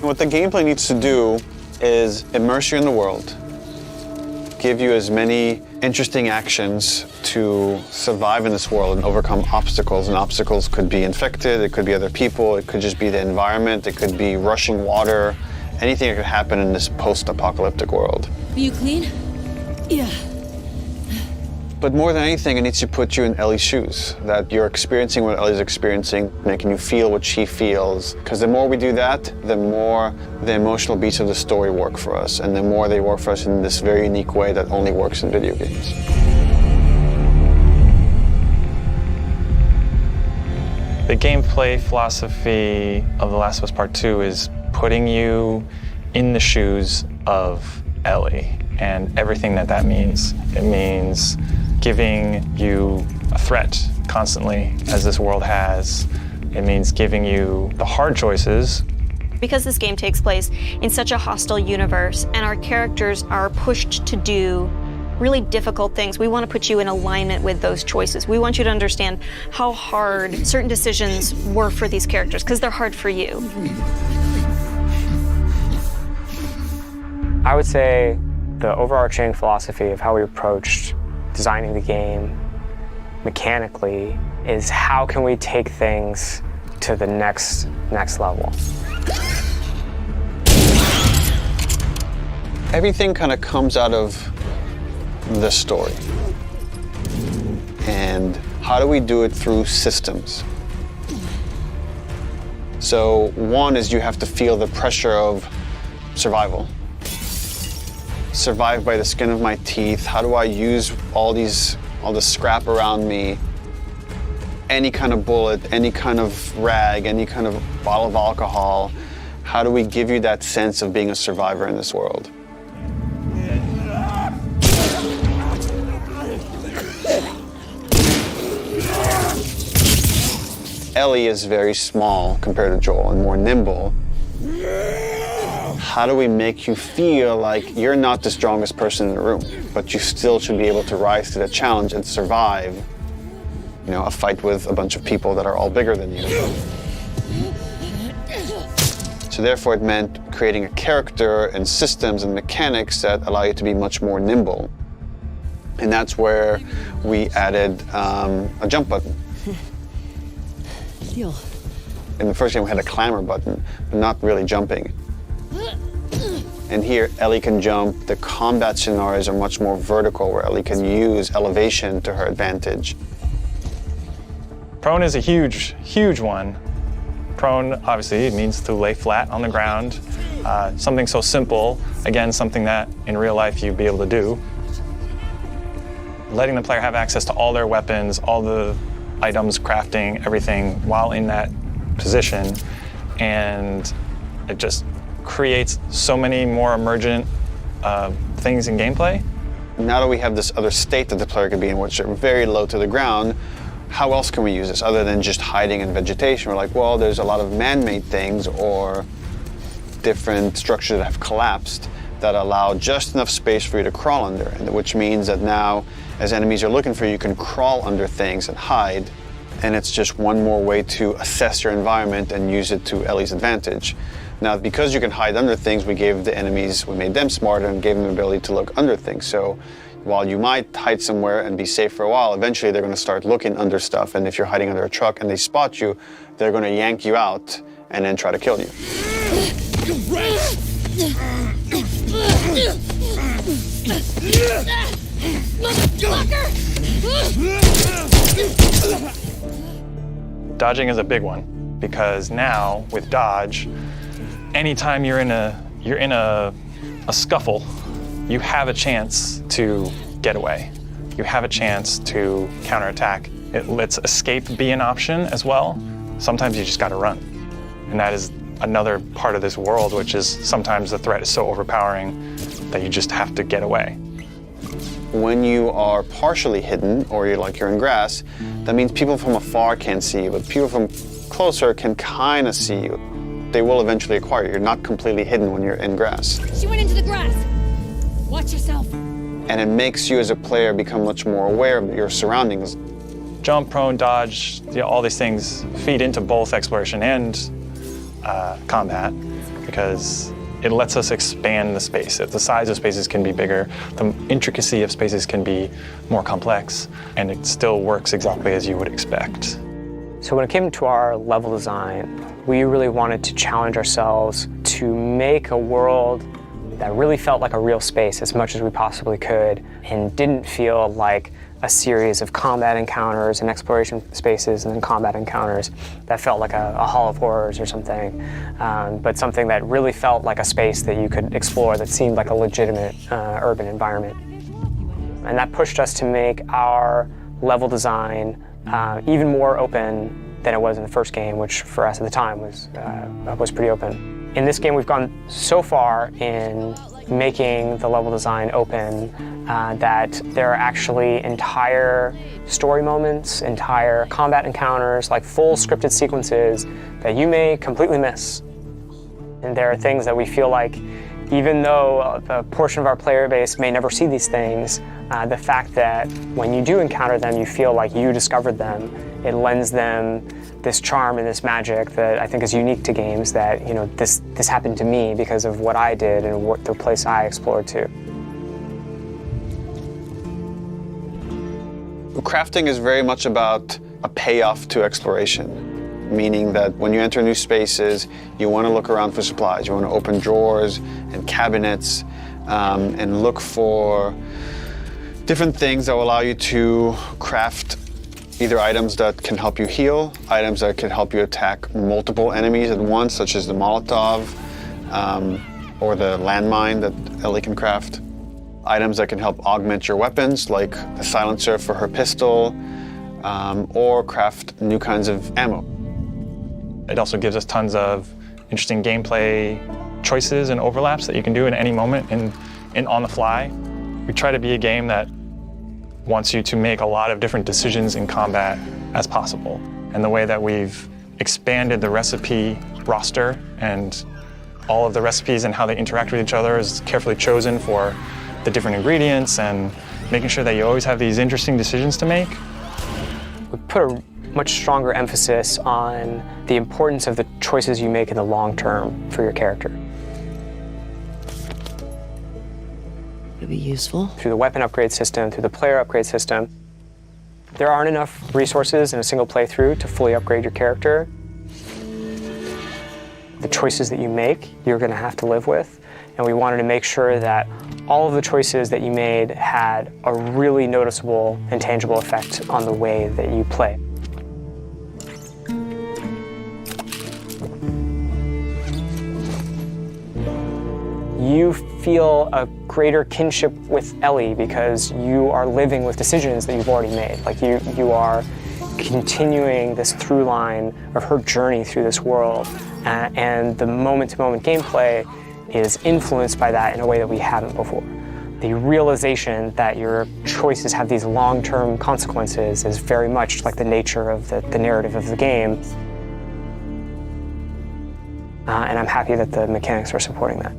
What the gameplay needs to do is immerse you in the world, give you as many interesting actions to survive in this world and overcome obstacles. And obstacles could be infected, it could be other people, it could just be the environment, it could be rushing water, anything that could happen in this post-apocalyptic world. Are you clean? Yeah. But more than anything, it needs to put you in Ellie's shoes, that you're experiencing what Ellie's experiencing, making you feel what she feels. Because the more we do that, the more the emotional beats of the story work for us, and the more they work for us in this very unique way that only works in video games. The gameplay philosophy of The Last of Us Part 2 is putting you in the shoes of Ellie and everything that that means. It means giving you a threat constantly, as this world has. It means giving you the hard choices. Because this game takes place in such a hostile universe and our characters are pushed to do really difficult things, we want to put you in alignment with those choices. We want you to understand how hard certain decisions were for these characters, because they're hard for you. I would say the overarching philosophy of how we approached designing the game mechanically is how can we take things to the next level. Everything kind of comes out of the story. And how do we do it through systems? So one is you have to feel the pressure of survival. Survive by the skin of my teeth. How do I use all the scrap around me? Any kind of bullet, any kind of rag, any kind of bottle of alcohol. How do we give you that sense of being a survivor in this world? Ellie is very small compared to Joel and more nimble. How do we make you feel like you're not the strongest person in the room, but you still should be able to rise to the challenge and survive, you know, a fight with a bunch of people that are all bigger than you? So therefore it meant creating a character and systems and mechanics that allow you to be much more nimble. And that's where we added a jump button. Deal. In the first game we had a clamber button, but not really jumping. And here, Ellie can jump. The combat scenarios are much more vertical, where Ellie can use elevation to her advantage. Prone is a huge, huge one. Prone, obviously, it means to lay flat on the ground. Something so simple, again, something that in real life you'd be able to do. Letting the player have access to all their weapons, all the items, crafting, everything while in that position. And it just creates so many more emergent things in gameplay. Now that we have this other state that the player could be in, which are very low to the ground, how else can we use this other than just hiding in vegetation? We're like, well, there's a lot of man-made things or different structures that have collapsed that allow just enough space for you to crawl under, and which means that now, as enemies are looking for you, you can crawl under things and hide, and it's just one more way to assess your environment and use it to Ellie's advantage. Now, because you can hide under things, we made them smarter and gave them the ability to look under things. So while you might hide somewhere and be safe for a while, eventually they're going to start looking under stuff, and if you're hiding under a truck and they spot you, they're going to yank you out and then try to kill you. Dodging is a big one, because now with dodge, anytime you're in a scuffle, you have a chance to get away. You have a chance to counterattack. It lets escape be an option as well. Sometimes you just gotta run. And that is another part of this world, which is sometimes the threat is so overpowering that you just have to get away. When you are partially hidden, or you're in grass, that means people from afar can't see you, but people from closer can kind of see you. They will eventually acquire you. You're not completely hidden when you're in grass. She went into the grass. Watch yourself. And it makes you as a player become much more aware of your surroundings. Jump, prone, dodge, all these things feed into both exploration and combat. because it lets us expand the space. The size of spaces can be bigger, the intricacy of spaces can be more complex, and it still works exactly as you would expect. So when it came to our level design, we really wanted to challenge ourselves to make a world that really felt like a real space as much as we possibly could, and didn't feel like a series of combat encounters and exploration spaces and then combat encounters that felt like a hall of horrors or something, but something that really felt like a space that you could explore that seemed like a legitimate urban environment. And that pushed us to make our level design even more open than it was in the first game, which for us at the time was pretty open. In this game, we've gone so far in making the level design open that there are actually entire story moments, entire combat encounters, like full scripted sequences that you may completely miss. And there are things that we feel like, even though a portion of our player base may never see these things, the fact that when you do encounter them, you feel like you discovered them, it lends them this charm and this magic that I think is unique to games, that, you know, this happened to me because of what I did and what the place I explored to. Crafting is very much about a payoff to exploration, meaning that when you enter new spaces, you want to look around for supplies. You want to open drawers and cabinets and look for different things that will allow you to craft either items that can help you heal, items that can help you attack multiple enemies at once, such as the Molotov or the landmine that Ellie can craft. Items that can help augment your weapons, like a silencer for her pistol, or craft new kinds of ammo. It also gives us tons of interesting gameplay choices and overlaps that you can do at any moment and on the fly. We try to be a game that wants you to make a lot of different decisions in combat as possible. And the way that we've expanded the recipe roster and all of the recipes and how they interact with each other is carefully chosen for the different ingredients, and making sure that you always have these interesting decisions to make. We put a much stronger emphasis on the importance of the choices you make in the long term for your character. It'll be useful. Through the weapon upgrade system, through the player upgrade system, there aren't enough resources in a single playthrough to fully upgrade your character. The choices that you make, you're going to have to live with, and we wanted to make sure that all of the choices that you made had a really noticeable and tangible effect on the way that you play. You feel a greater kinship with Ellie because you are living with decisions that you've already made. Like you are continuing this through line of her journey through this world, and the moment-to-moment gameplay is influenced by that in a way that we haven't before. The realization that your choices have these long-term consequences is very much like the nature of the narrative of the game. And I'm happy that the mechanics are supporting that.